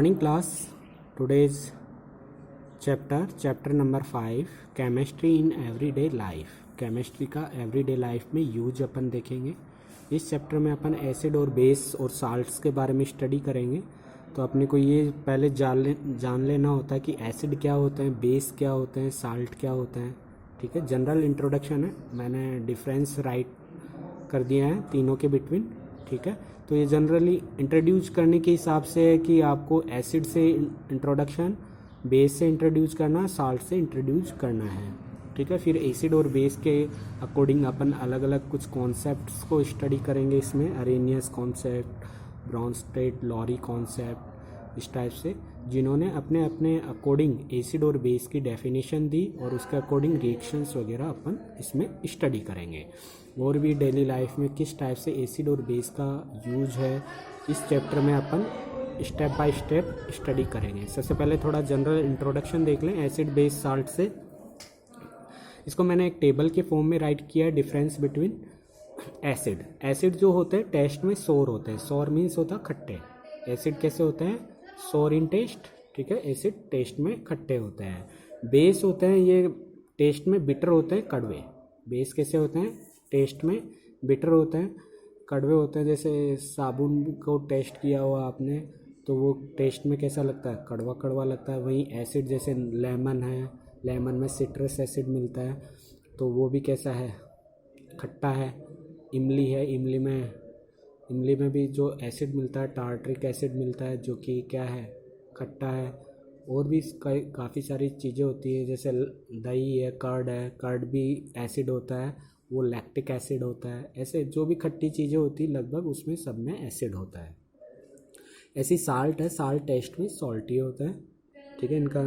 Morning class today's chapter number 5 chemistry in everyday life. Chemistry का everyday life में use अपन देखेंगे। इस chapter में अपन एसिड और बेस और साल्ट्स के बारे में स्टडी करेंगे। तो अपने को ये पहले जान लेना होता है कि एसिड क्या होते हैं, बेस क्या होते हैं, साल्ट क्या होते हैं। ठीक है, जनरल इंट्रोडक्शन है, मैंने डिफरेंस राइट कर दिया है तीनों के बिटवीन। ठीक है, तो ये जनरली इंट्रोड्यूस करने के हिसाब से है कि आपको एसिड से इंट्रोडक्शन, बेस से इंट्रोड्यूस करना, साल्ट से इंट्रोड्यूस करना है। ठीक है, फिर एसिड और बेस के अकॉर्डिंग अपन अलग अलग कुछ कॉन्सेप्ट्स को स्टडी करेंगे इसमें, Arrhenius concept, Bronsted, Lowry concept, इस टाइप से, जिन्होंने अपने अपने अकॉर्डिंग एसिड और बेस की डेफिनेशन दी और उसके अकॉर्डिंग रिएक्शंस वगैरह अपन इसमें स्टडी करेंगे। और भी डेली लाइफ में किस टाइप से एसिड और बेस का यूज है, इस चैप्टर में अपन स्टेप बाय स्टेप स्टडी करेंगे। सबसे पहले थोड़ा जनरल इंट्रोडक्शन देख लें एसिड बेस साल्ट से। इसको मैंने एक टेबल के फॉर्म में राइट किया है, डिफरेंस बिटवीन एसिड। एसिड जो होते हैं टेस्ट में सोर होते हैं, सोर मीन्स होता है खट्टे। एसिड कैसे होते हैं? सोर इन टेस्ट। ठीक है, एसिड टेस्ट में खट्टे होते हैं। बेस होते हैं ये टेस्ट में बिटर होते हैं, कड़वे। बेस कैसे होते हैं? टेस्ट में बिटर होते हैं, कड़वे होते हैं। जैसे साबुन को टेस्ट किया हुआ आपने तो वो टेस्ट में कैसा लगता है? कड़वा कड़वा लगता है। वहीं एसिड जैसे लेमन है, लेमन में सिट्रस एसिड मिलता है तो वो भी कैसा है? खट्टा है। इमली है, इमली में भी जो एसिड मिलता है टार्ट्रिक एसिड मिलता है जो कि क्या है? खट्टा है। और भी काफ़ी सारी चीज़ें होती है, जैसे दही है, कर्ड भी एसिड होता है, वो लैक्टिक एसिड होता है। ऐसे जो भी खट्टी चीज़ें होती है लगभग उसमें सब में एसिड होता है। ऐसी साल्ट है, साल्ट टेस्ट में सॉल्टी होता है। ठीक है, इनका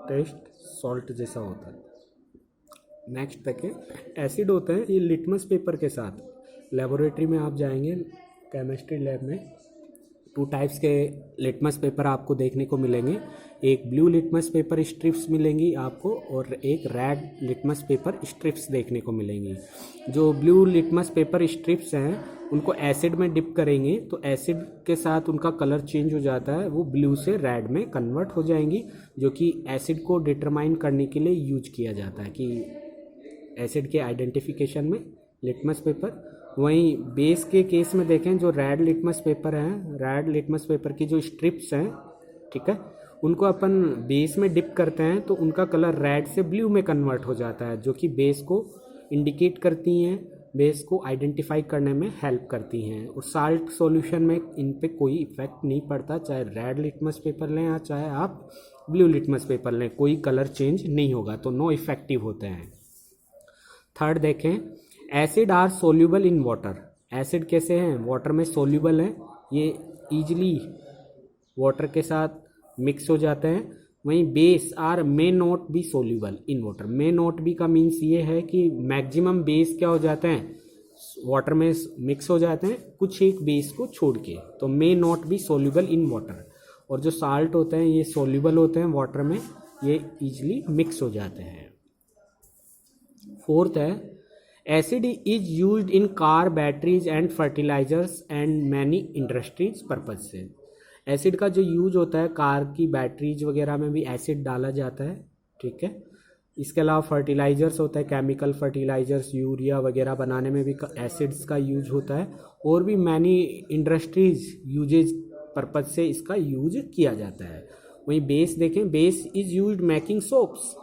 टेस्ट सॉल्ट जैसा होता है। नेक्स्ट तक है एसिड होता है ये लिटमस पेपर के साथ। लेबोरेटरी में आप जाएंगे केमिस्ट्री लैब में, 2 टाइप्स के लिटमस पेपर आपको देखने को मिलेंगे। एक ब्लू लिटमस पेपर स्ट्रिप्स मिलेंगी आपको और एक रेड लिटमस पेपर स्ट्रिप्स देखने को मिलेंगी। जो ब्लू लिटमस पेपर स्ट्रिप्स हैं उनको एसिड में डिप करेंगे तो एसिड के साथ उनका कलर चेंज हो जाता है, वो ब्लू से रेड में कन्वर्ट हो जाएंगी, जो कि एसिड को डिटरमाइन करने के लिए यूज किया जाता है कि एसिड के आइडेंटिफिकेशन में लिटमस पेपर। वहीं बेस के केस में देखें जो रेड लिटमस पेपर हैं, रेड लिटमस पेपर की जो स्ट्रिप्स हैं, ठीक है, उनको अपन बेस में डिप करते हैं तो उनका कलर रेड से ब्लू में कन्वर्ट हो जाता है, जो कि बेस को इंडिकेट करती हैं, बेस को आइडेंटिफाई करने में हेल्प करती हैं। और साल्ट सॉल्यूशन में इन पे कोई इफेक्ट नहीं पड़ता, चाहे रेड लिटमस पेपर लें या चाहे आप ब्लू लिटमस पेपर लें, कोई कलर चेंज नहीं होगा, तो नो इफेक्टिव होते हैं। थर्ड देखें, acid are soluble in water. Acid कैसे हैं? वाटर में सोल्यूबल हैं, ये इजीली वाटर के साथ मिक्स हो जाते हैं। वहीं base are may not be soluble in water. May not be का मीन्स ये है कि मैक्सिमम बेस क्या हो जाते हैं? वाटर में मिक्स हो जाते हैं, कुछ एक बेस को छोड़ के, तो मे not be soluble in water. और जो साल्ट होते हैं ये सोल्यूबल होते हैं वाटर में, ये इजीली मिक्स हो जाते हैं। फोर्थ है acid is used in car, batteries and fertilizers and many industries purpose से। एसिड का जो यूज होता है कार की बैटरीज वगैरह में भी एसिड डाला जाता है। ठीक है, इसके अलावा फर्टिलाइजर्स होता है, केमिकल फर्टिलाइजर्स, यूरिया वगैरह बनाने में भी एसिड्स का यूज होता है। और भी मैनी इंडस्ट्रीज यूजेज पर्पज से इसका यूज किया जाता है। वहीं बेस देखें, base is used making soaps.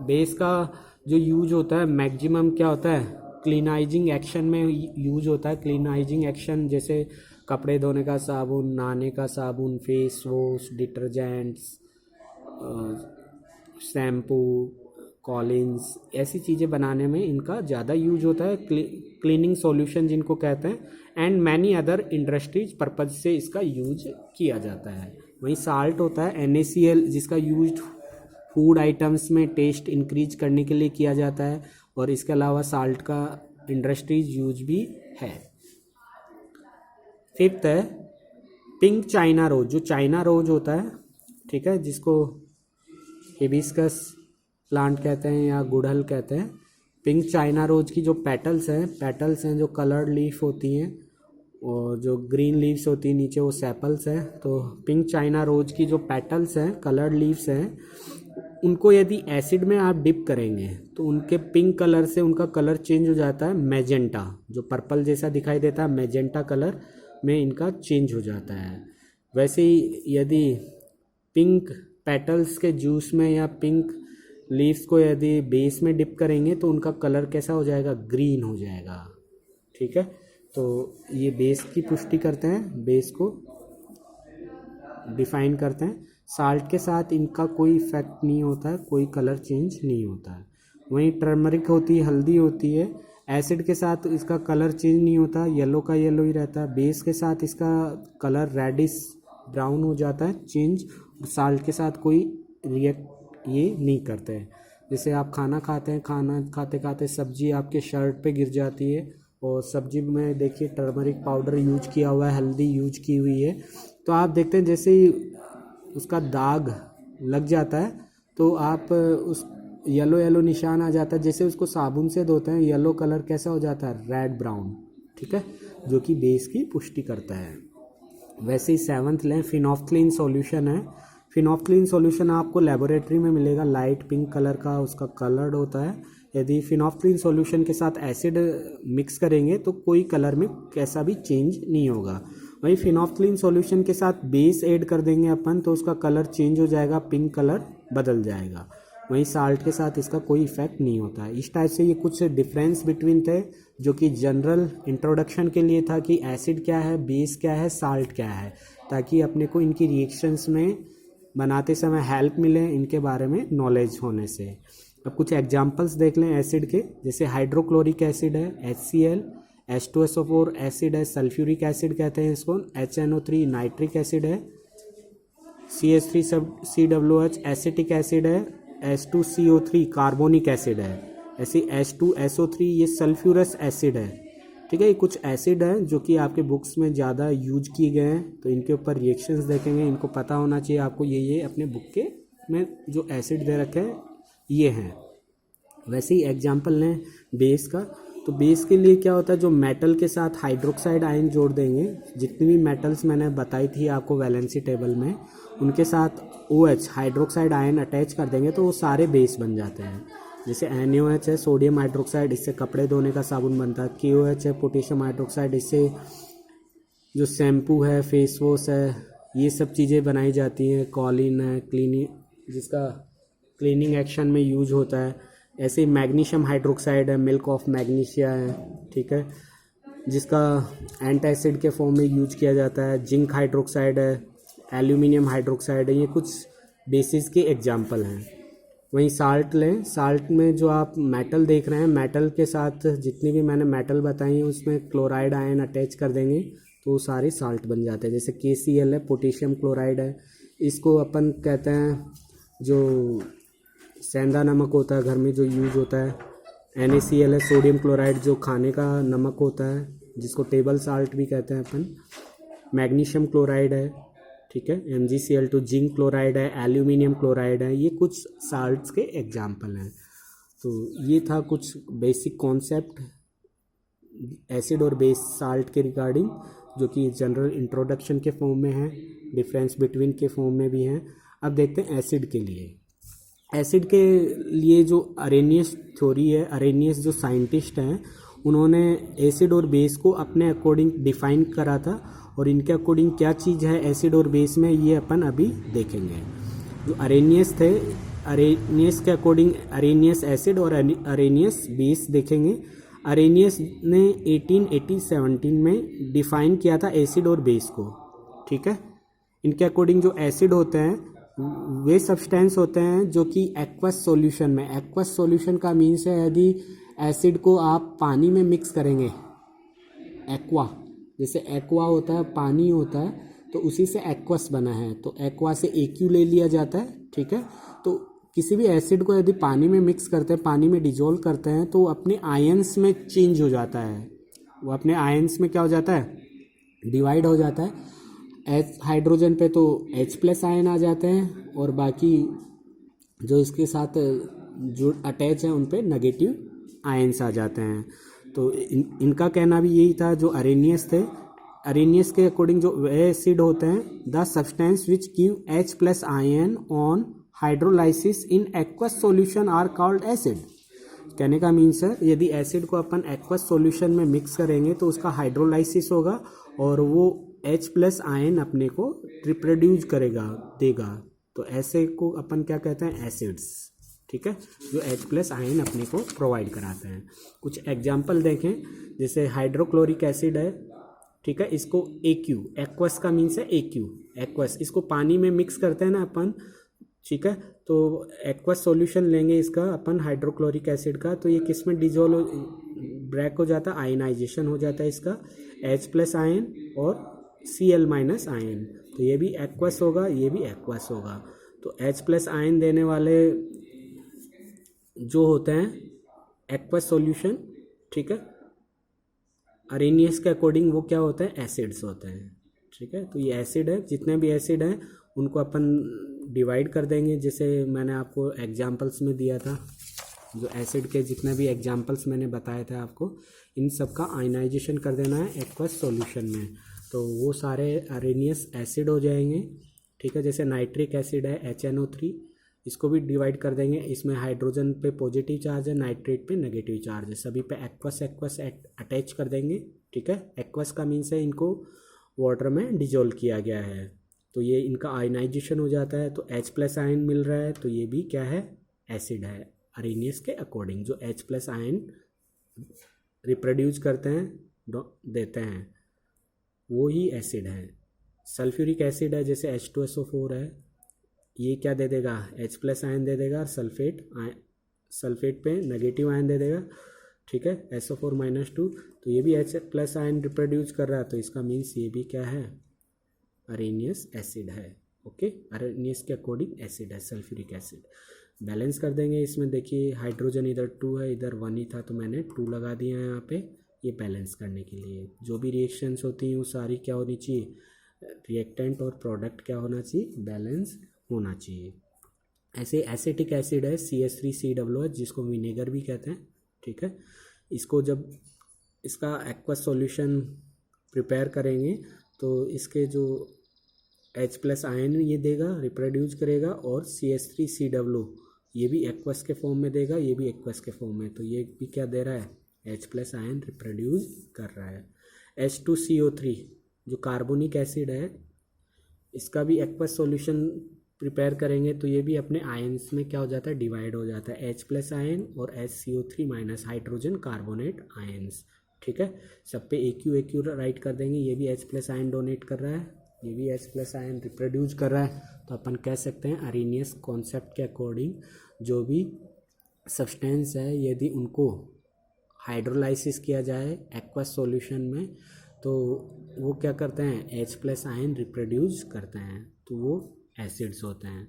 Base का जो यूज होता है मैक्सिमम क्या होता है? क्लीनाइजिंग एक्शन में यूज होता है। क्लीनाइजिंग एक्शन जैसे कपड़े धोने का साबुन, नहाने का साबुन, face wash, detergents, shampoo, Collins, ऐसी चीज़ें बनाने में इनका ज़्यादा यूज होता है। क्लीनिंग सॉल्यूशन जिनको कहते हैं, and many other industries purpose से इसका यूज किया जाता है। वहीं साल्ट होता है NaCl, जिसका यूज फूड आइटम्स में टेस्ट इंक्रीज करने के लिए किया जाता है, और इसके अलावा साल्ट का इंडस्ट्रीज यूज भी है। फिफ्थ है पिंक चाइना रोज। जो चाइना रोज होता है, ठीक है, जिसको हिबिस्कस प्लांट कहते हैं या गुड़हल कहते हैं, पिंक चाइना रोज की जो पेटल्स हैं जो कलर्ड लीफ होती हैं, और जो ग्रीन लीव्स होती है नीचे वो सेपल्स हैं। तो पिंक चाइना रोज की जो पेटल्स हैं, कलर्ड लीव्स हैं, उनको यदि एसिड में आप डिप करेंगे तो उनके पिंक कलर से उनका कलर चेंज हो जाता है मैजेंटा, जो पर्पल जैसा दिखाई देता है मैजेंटा कलर में इनका चेंज हो जाता है। वैसे ही यदि पिंक पेटल्स के जूस में या पिंक लीव्स को यदि बेस में डिप करेंगे तो उनका कलर कैसा हो जाएगा, ग्रीन हो जाएगा। ठीक है, तो ये बेस की पुष्टि करते हैं, बेस को डिफाइन करते हैं। साल्ट के साथ इनका कोई इफेक्ट नहीं होता है, कोई कलर चेंज नहीं होता है। वहीं टर्मरिक होती है, हल्दी होती है, एसिड के साथ इसका कलर चेंज नहीं होता, येलो का येलो ही रहता है। बेस के साथ इसका कलर रेडिश ब्राउन हो जाता है चेंज। साल्ट के साथ कोई रिएक्ट ये नहीं करते हैं। जैसे आप खाना खाते हैं, खाना खाते खाते सब्जी आपके शर्ट पे गिर जाती है और सब्जी में देखिए टर्मरिक पाउडर यूज किया हुआ है, हल्दी यूज की हुई है, तो आप देखते हैं जैसे ही उसका दाग लग जाता है तो आप उस येलो येलो निशान आ जाता है। जैसे उसको साबुन से धोते हैं, येलो कलर कैसा हो जाता है, रेड ब्राउन। ठीक है, जो कि बेस की पुष्टि करता है। वैसे ही सेवंथ लें, फिनोफ्थलीन सॉल्यूशन है। फिनोफ्थलीन सॉल्यूशन आपको लेबोरेटरी में मिलेगा, लाइट पिंक कलर का उसका कलर होता है। यदि फिनोफ्थलीन सॉल्यूशन के साथ एसिड मिक्स करेंगे तो कोई कलर में कैसा भी चेंज नहीं होगा। वही फिनोफ्थलीन सॉल्यूशन के साथ बेस ऐड कर देंगे अपन तो उसका कलर चेंज हो जाएगा, पिंक कलर बदल जाएगा। वहीं साल्ट के साथ इसका कोई इफेक्ट नहीं होता है। इस टाइप से ये कुछ डिफरेंस बिटवीन थे जो कि जनरल इंट्रोडक्शन के लिए था कि एसिड क्या है, बेस क्या है, साल्ट क्या है, ताकि अपने को इनकी रिएक्शंस में बनाते समय हेल्प मिले इनके बारे में नॉलेज होने से। अब कुछ एग्जांपल्स देख लें एसिड के, जैसे हाइड्रोक्लोरिक एसिड है HCl, H2SO4 एसिड है, सल्फ्यूरिक एसिड कहते हैं इसको, HNO3 नाइट्रिक एसिड है, CH3COOH एसिटिक एसिड है, H2CO3 कार्बोनिक एसिड है, ऐसे H2SO3 ये सल्फ्यूरस एसिड है। ठीक है, ये कुछ एसिड है जो कि आपके बुक्स में ज़्यादा यूज किए गए हैं, तो इनके ऊपर रिएक्शंस देखेंगे, इनको पता होना चाहिए आपको ये अपने बुक के में जो एसिड दे रखे हैं ये हैं। वैसे ही एग्जांपल लें बेस का, तो बेस के लिए क्या होता है, जो मेटल के साथ हाइड्रोक्साइड आयन जोड़ देंगे, जितनी भी मेटल्स मैंने बताई थी आपको वैलेंसी टेबल में, उनके साथ OH हाइड्रोक्साइड आयन अटैच कर देंगे तो वो सारे बेस बन जाते हैं। जैसे NaOH है सोडियम हाइड्रोक्साइड, इससे कपड़े धोने का साबुन बनता है। KOH है पोटेशियम हाइड्रोक्साइड, इससे जो शैम्पू है, फेस वॉश है, ये सब चीज़ें बनाई जाती हैं। कॉलिन है क्लीनिंग, जिसका क्लीनिंग एक्शन में यूज होता है। ऐसे ही मैग्नीशियम हाइड्रोक्साइड है, मिल्क ऑफ मैग्नीशिया है, ठीक है, जिसका एंटासिड के फॉर्म में यूज किया जाता है। जिंक हाइड्रोक्साइड है, एल्यूमिनियम हाइड्रोक्साइड है, ये कुछ बेसिस के एग्जाम्पल हैं। वहीं साल्ट लें, साल्ट में जो आप मेटल देख रहे हैं, मेटल के साथ जितनी भी मैंने मेटल बताई हैं उसमें क्लोराइड आयन अटैच कर देंगे तो वो सारे साल्ट बन जाते हैं। जैसे KCl है, पोटेशियम क्लोराइड है, इसको अपन कहते हैं जो सेंधा नमक होता है घर में जो यूज होता है। NaCl है, सोडियम क्लोराइड, जो खाने का नमक होता है जिसको टेबल साल्ट भी कहते हैं अपन। मैग्नीशियम क्लोराइड है, ठीक है, MgCl2, जिंक क्लोराइड है, एल्यूमिनियम क्लोराइड है, ये कुछ साल्ट्स के एग्जाम्पल हैं। तो ये था कुछ बेसिक कॉन्सेप्ट एसिड और बेस साल्ट के रिगार्डिंग, जो कि जनरल इंट्रोडक्शन के फॉर्म में है, डिफरेंस बिटवीन के फॉर्म में भी हैं। अब देखते हैं एसिड के लिए। एसिड के लिए जो अरेनियस थ्योरी है, अरेनियस जो साइंटिस्ट हैं उन्होंने एसिड और बेस को अपने अकॉर्डिंग डिफाइन करा था, और इनके अकॉर्डिंग क्या चीज़ है एसिड और बेस में ये अपन अभी देखेंगे। जो अरेनियस थे, अरेनियस के अकॉर्डिंग अरेनियस एसिड और अरेनियस बेस देखेंगे। अरेनियस ने 1817 में डिफाइन किया था एसिड और बेस को, ठीक है। इनके अकॉर्डिंग जो एसिड होते हैं वे सब्सटेंस होते हैं जो कि एक्वस सॉल्यूशन में, एक्वस सॉल्यूशन का मीन्स है यदि एसिड को आप पानी में मिक्स करेंगे, एक्वा, जैसे एक्वा होता है पानी होता है तो उसी से एक्वस बना है, तो एक्वा से AQ ले लिया जाता है, ठीक है। तो किसी भी एसिड को यदि पानी में मिक्स करते हैं, पानी में डिजोल्व करते हैं तो अपने आयंस में चेंज हो जाता है, वो अपने आयंस में क्या हो जाता है, डिवाइड हो जाता है। H हाइड्रोजन पे तो H+ आयन आ जाते हैं और बाकी जो इसके साथ जो अटैच हैं उन पे नेगेटिव आयंस आ जाते हैं। तो इनका कहना भी यही था, जो अरेनियस थे अरेनियस के अकॉर्डिंग जो वे एसिड होते हैं, the substance which give H plus ion on hydrolysis in aqueous solution are called acid. कहने का मीन्स है, यदि एसिड को अपन एक्वस सॉल्यूशन में मिक्स करेंगे तो उसका हाइड्रोलाइसिस होगा और वो H प्लस आयन अपने को रिप्रोड्यूस करेगा, देगा। तो ऐसे को अपन क्या कहते हैं, एसिड्स। ठीक है, जो H प्लस आयन अपने को प्रोवाइड कराते हैं। कुछ एग्जाम्पल देखें, जैसे हाइड्रोक्लोरिक एसिड है, ठीक है, इसको AQ, एक्वस का मीन्स है AQ, एक्वस। इसको पानी में मिक्स करते हैं ना अपन, ठीक है, तो एक्वस सॉल्यूशन लेंगे इसका अपन हाइड्रोक्लोरिक एसिड का, तो ये किस में डिजोल्व ब्रेक हो जाता है, आयनाइजेशन हो जाता है इसका, H प्लस आयन और Cl माइनस आयन। तो ये भी एक्वस होगा, ये भी एक्वस होगा। तो H प्लस आयन देने वाले जो होते हैं एक्वस सॉल्यूशन, ठीक है, अरेनियस के अकॉर्डिंग वो क्या होते हैं, एसिड्स होते हैं। ठीक है, तो ये एसिड है, जितने भी एसिड हैं उनको अपन डिवाइड कर देंगे, जैसे मैंने आपको एग्जांपल्स में दिया था, जो एसिड के जितने भी एग्जांपल्स मैंने बताए थे आपको, इन सब का आयनाइजेशन कर देना है एक्वस सॉल्यूशन में, तो वो सारे अरेनियस एसिड हो जाएंगे। ठीक है, जैसे नाइट्रिक एसिड है HNO3, इसको भी डिवाइड कर देंगे, इसमें हाइड्रोजन पे पॉजिटिव चार्ज है, नाइट्रेट पे नेगेटिव चार्ज है, सभी पे एक्वस एक्वस अटैच कर देंगे। ठीक है, एक्वस का मीन्स है इनको वाटर में डिजोल्व किया गया है, तो ये इनका आयनाइजेशन हो जाता है, तो H प्लस आयन मिल रहा है, तो ये भी क्या है, एसिड है अरेनियस के अकॉर्डिंग। जो H प्लस आयन रिप्रोड्यूस करते हैं, देते हैं, वो ही एसिड है। सल्फ्यूरिक एसिड है, जैसे H2SO4 है, ये क्या दे देगा, H प्लस आयन दे देगा, और सल्फेट पे नेगेटिव आयन दे देगा। ठीक है, SO4-2, तो ये भी H प्लस आयन रिप्रोड्यूस कर रहा है, तो इसका मीन्स ये भी क्या है, अरेनियस एसिड है। ओके, अरेनियस के अकॉर्डिंग एसिड है सल्फ्यूरिक एसिड। बैलेंस कर देंगे इसमें, देखिए हाइड्रोजन इधर 2 है, इधर 1 ही था, तो मैंने 2 लगा दिया है यहाँ पे, ये बैलेंस करने के लिए। जो भी रिएक्शंस होती हैं वो सारी क्या होनी चाहिए, रिएक्टेंट और प्रोडक्ट क्या होना चाहिए, बैलेंस होना चाहिए। ऐसे एसिटिक एसिड है CH3COOH, जिसको विनेगर भी कहते हैं। ठीक है, इसको जब इसका एक्वस सॉल्यूशन प्रिपेयर करेंगे तो इसके जो H प्लस आयन ये देगा, रिप्रोड्यूस करेगा, और CH3COO ये भी एक्वस के फॉर्म में देगा, ये भी एक्वस के फॉर्म में, तो ये भी क्या दे रहा है, H प्लस आयन रिप्रोड्यूस कर रहा है। H2CO3 जो कार्बोनिक एसिड है, इसका भी एक्वस सॉल्यूशन प्रिपेयर करेंगे तो ये भी अपने आयन्स में क्या हो जाता है, डिवाइड हो जाता है, H प्लस आयन और HCO3 minus hydrogen carbonate ions. ठीक है, सब पे AQ राइट कर देंगे, ये भी H प्लस आयन डोनेट कर रहा है, ये भी H प्लस आयन रिप्रोड्यूस कर रहा है, तो अपन कह सकते हैं अरेनियस कॉन्सेप्ट के अकॉर्डिंग जो भी सब्सटेंस है, यदि उनको हाइड्रोलाइसिस किया जाए एक्वस सॉल्यूशन में, तो वो क्या करते हैं, H प्लस आयन रिप्रोड्यूस करते हैं, तो वो एसिड्स होते हैं।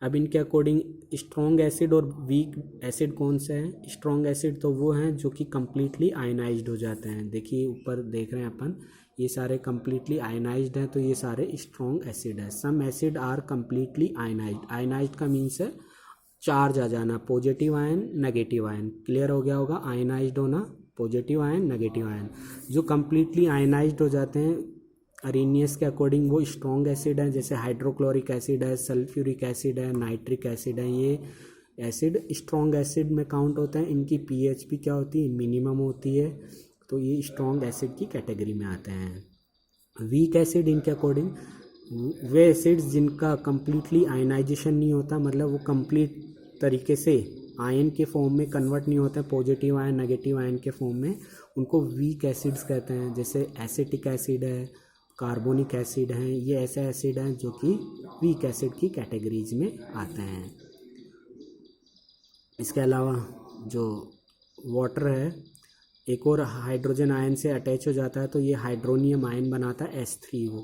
अब इनके अकॉर्डिंग स्ट्रॉन्ग एसिड और वीक एसिड कौन से हैं, स्ट्रॉन्ग एसिड तो वो हैं जो कि कम्प्लीटली आयनाइज्ड हो जाते हैं। देखिए ऊपर देख रहे हैं अपन, ये सारे कम्प्लीटली आयनाइज्ड हैं, तो ये सारे स्ट्रॉन्ग एसिड है। Some acid are completely ionized, ionized का मीन्स है चार्ज आ जाना, positive ion negative ion, clear हो गया होगा, आयनाइज्ड होना, पॉजिटिव आयन नेगेटिव आयन। जो कम्प्लीटली आयनाइज्ड हो जाते हैं अरेनियस के अकॉर्डिंग वो स्ट्रॉन्ग एसिड है, जैसे हाइड्रोक्लोरिक एसिड है, सल्फ्यूरिक एसिड है, नाइट्रिक एसिड है, ये एसिड स्ट्रॉन्ग एसिड में काउंट होते हैं। इनकी pH भी क्या होती है, मिनिमम होती है, तो ये स्ट्रॉन्ग एसिड की कैटेगरी में आते हैं। वीक एसिड इनके अकॉर्डिंग वे एसिड्स जिनका कम्प्लीटली आयनाइजेशन नहीं होता, मतलब वो कंप्लीट तरीके से आयन के फॉर्म में कन्वर्ट नहीं होते, पॉजिटिव आयन नेगेटिव आयन के फॉर्म में, उनको वीक एसिड्स कहते हैं। जैसे एसिटिक एसिड है, कार्बोनिक एसिड हैं, ये ऐसे एसिड हैं जो कि वीक एसिड की कैटेगरीज में आते हैं। इसके अलावा जो वाटर है, एक और हाइड्रोजन आयन से अटैच हो जाता है, तो ये हाइड्रोनियम आयन बनाता है H3O,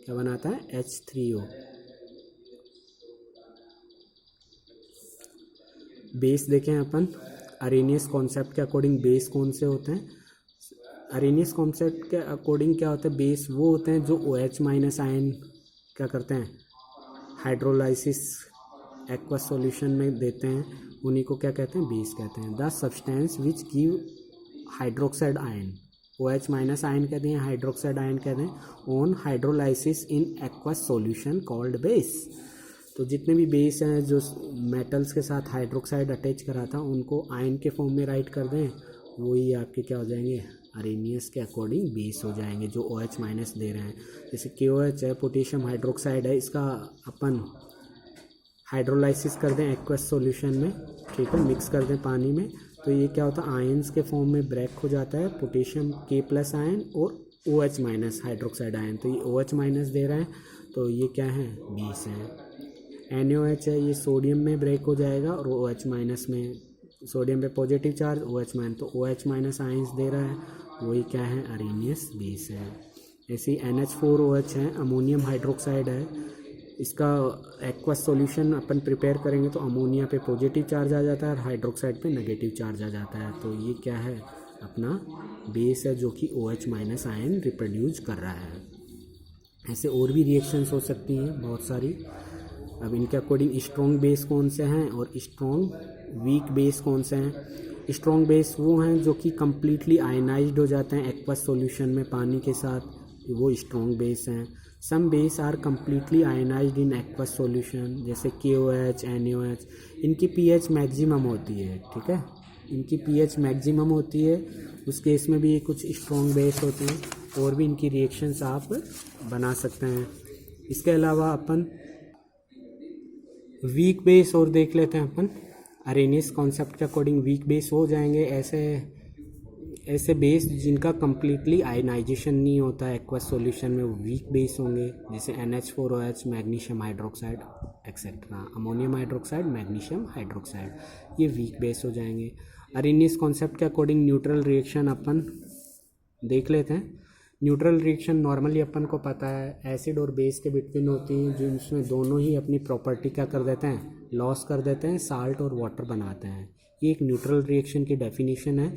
क्या बनाता है, H3O। बेस देखें अपन, अरेनियस कॉन्सेप्ट के अकॉर्डिंग बेस कौन से होते हैं, अरेनियस कॉन्सेप्ट के अकॉर्डिंग क्या होता है, बेस वो होते हैं जो OH माइनस आयन क्या करते हैं, हाइड्रोलाइसिस एक्वस सॉल्यूशन में देते हैं, उन्हीं को क्या कहते हैं, बेस कहते हैं। The substance which give hydroxide ion, OH minus ion कह दें, हाइड्रोक्साइड आयन कह दें, on hydrolysis in aqueous solution called base. तो जितने भी बेस हैं जो मेटल्स के साथ हाइड्रोक्साइड अटैच करा था उनको आयन के फॉर्म में राइट कर दें, वही आपके क्या हो जाएंगे, अरेनियस के अकॉर्डिंग बेस हो जाएंगे जो OH माइनस दे रहे हैं। जैसे KOH है, पोटेशियम हाइड्रोक्साइड है, इसका अपन हाइड्रोलाइसिस कर दें एक्वस सॉल्यूशन में, ठीक है, मिक्स कर दें पानी में, तो ये क्या होता है, आयंस के फॉर्म में ब्रेक हो जाता है, पोटेशियम K+ आयन और OH माइनस हाइड्रोक्साइड आयन। तो ये OH माइनस दे रहा है, तो ये क्या है, बेस है। NaOH है, ये सोडियम में ब्रेक हो जाएगा और OH माइनस में, सोडियम पे पॉजिटिव चार्ज, OH माइनस, तो OH माइनस आयंस दे रहा है, वही क्या है, अरेनियस बेस है। ऐसे ही NH4OH है, अमोनियम हाइड्रोक्साइड है, इसका एक्वस सॉल्यूशन अपन प्रिपेयर करेंगे तो अमोनिया पे पॉजिटिव चार्ज आ जाता है और हाइड्रोक्साइड पे नेगेटिव चार्ज आ जाता है। तो ये क्या है, अपना बेस है जो कि OH माइनस आयन रिप्रोड्यूस कर रहा है। ऐसे और भी रिएक्शंस हो सकती हैं बहुत सारी। अब इनके अकॉर्डिंग स्ट्रॉन्ग बेस कौन से हैं और स्ट्रॉन्ग वीक बेस कौन से हैं। स्ट्रॉन्ग बेस वो हैं जो कि कम्प्लीटली आयनाइज्ड हो जाते हैं एक्वस सॉल्यूशन में पानी के साथ, वो स्ट्रॉन्ग बेस हैं। Some base are completely ionized in aqueous solution, जैसे KOH, NaOH, इनकी pH मैक्सिमम होती है, ठीक है, इनकी pH मैक्सिमम होती है, उस केस में भी कुछ स्ट्रॉन्ग बेस होते हैं। और भी इनकी रिएक्शंस आप बना सकते हैं। इसके अलावा अपन वीक बेस और देख लेते हैं अपन। अरेनियस कॉन्सेप्ट के अकॉर्डिंग वीक बेस हो जाएंगे ऐसे बेस जिनका कम्प्लीटली आयनाइजेशन नहीं होता है एक्वस सॉल्यूशन में, वो वीक बेस होंगे, जैसे NH4OH, magnesium hydroxide etcetera, ammonium hydroxide, magnesium hydroxide, ये वीक बेस हो जाएंगे। अरेनियस कॉन्सेप्ट के अकॉर्डिंग न्यूट्रल रिएक्शन अपन देख लेते हैं। न्यूट्रल रिएक्शन नॉर्मली अपन को पता है एसिड और बेस के बिटवीन होती हैं, जो इसमें दोनों ही अपनी प्रॉपर्टी क्या कर देते हैं, लॉस कर देते हैं, साल्ट और वाटर बनाते हैं। ये एक न्यूट्रल रिएक्शन की डेफिनेशन है।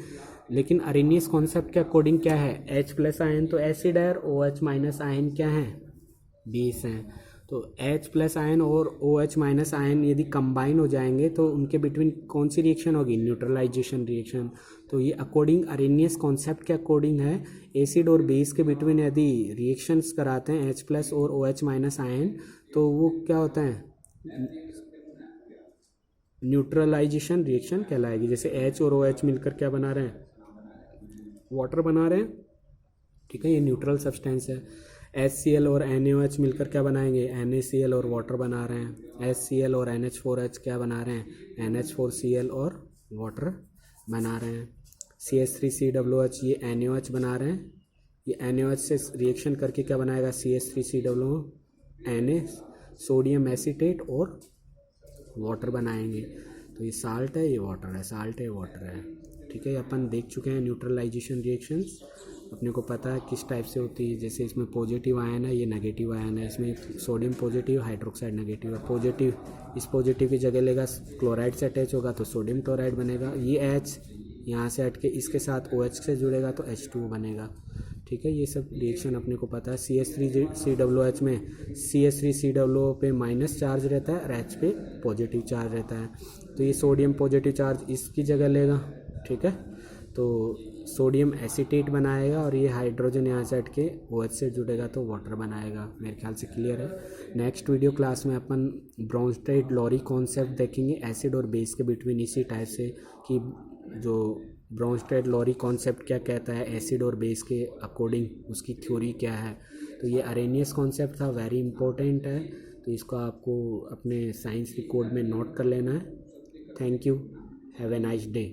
लेकिन अरेनियस कॉन्सेप्ट के अकॉर्डिंग क्या है, H+ आयन तो एसिड है और OH माइनस आयन क्या है, बेस हैं। तो H+ आयन और OH माइनस आयन यदि कंबाइन हो जाएंगे तो उनके बिटवीन कौन सी रिएक्शन होगी, न्यूट्रलाइजेशन रिएक्शन। तो ये अकॉर्डिंग अरेनियस कॉन्सेप्ट के अकॉर्डिंग है, एसिड और बेस के बिटवीन यदि रिएक्शंस कराते हैं H+ और OH माइनस आयन, तो वो क्या होता है, न्यूट्रलाइजेशन रिएक्शन कहलाएगी। जैसे H और OH मिलकर क्या बना रहे हैं, वाटर बना रहे हैं, ठीक है, ये न्यूट्रल सब्सटेंस है। HCl और NaOH मिलकर क्या बनाएंगे, NaCl और वाटर बना रहे हैं। HCl और NH4H क्या बना रहे हैं, NH4Cl और वाटर बना रहे हैं। CH3COOH ये NaOH बना रहे हैं, ये NaOH से रिएक्शन करके क्या बनाएगा, CH3COO, Na, सोडियम एसीटेट और वाटर बनाएंगे। तो ये साल्ट है, ये वाटर है, साल्ट है, वाटर है, ठीक है। अपन देख चुके हैं न्यूट्रलाइजेशन रिएक्शंस, अपने को पता है किस टाइप से होती है। जैसे इसमें पॉजिटिव आयन है, ये नेगेटिव आयन है, इसमें सोडियम पॉजिटिव, हाइड्रोक्साइड नेगेटिव है। पॉजिटिव इस पॉजिटिव की जगह लेगा, क्लोराइड से अटैच होगा तो सोडियम क्लोराइड बनेगा। ये H यहाँ से हट के इसके साथ OH से जुड़ेगा तो H2O बनेगा, ठीक है। ये सब रिएक्शन अपने को पता है। CH3COOH में CH3COO पे माइनस चार्ज रहता है और H पे पॉजिटिव चार्ज रहता है, तो ये सोडियम पॉजिटिव चार्ज इसकी जगह लेगा, ठीक है। तो सोडियम एसीटेट बनाएगा और ये हाइड्रोजन यहाँ से हट के OH से जुड़ेगा तो वाटर बनाएगा। मेरे ख्याल से क्लियर है। नेक्स्ट वीडियो क्लास में अपन ब्रोंस्टेड-लॉरी कॉन्सेप्ट देखेंगे एसिड और बेस के बिटवीन, इसी टाइप से कि जो ब्रोंस्टेड-लॉरी कॉन्सेप्ट क्या कहता है एसिड और बेस के अकॉर्डिंग, उसकी थ्योरी क्या है। तो ये अरेनियस कॉन्सेप्ट था, वेरी इंपॉर्टेंट है, तो इसको आपको अपने साइंस रिकॉर्ड में नोट कर लेना है। Thank you, have a nice day.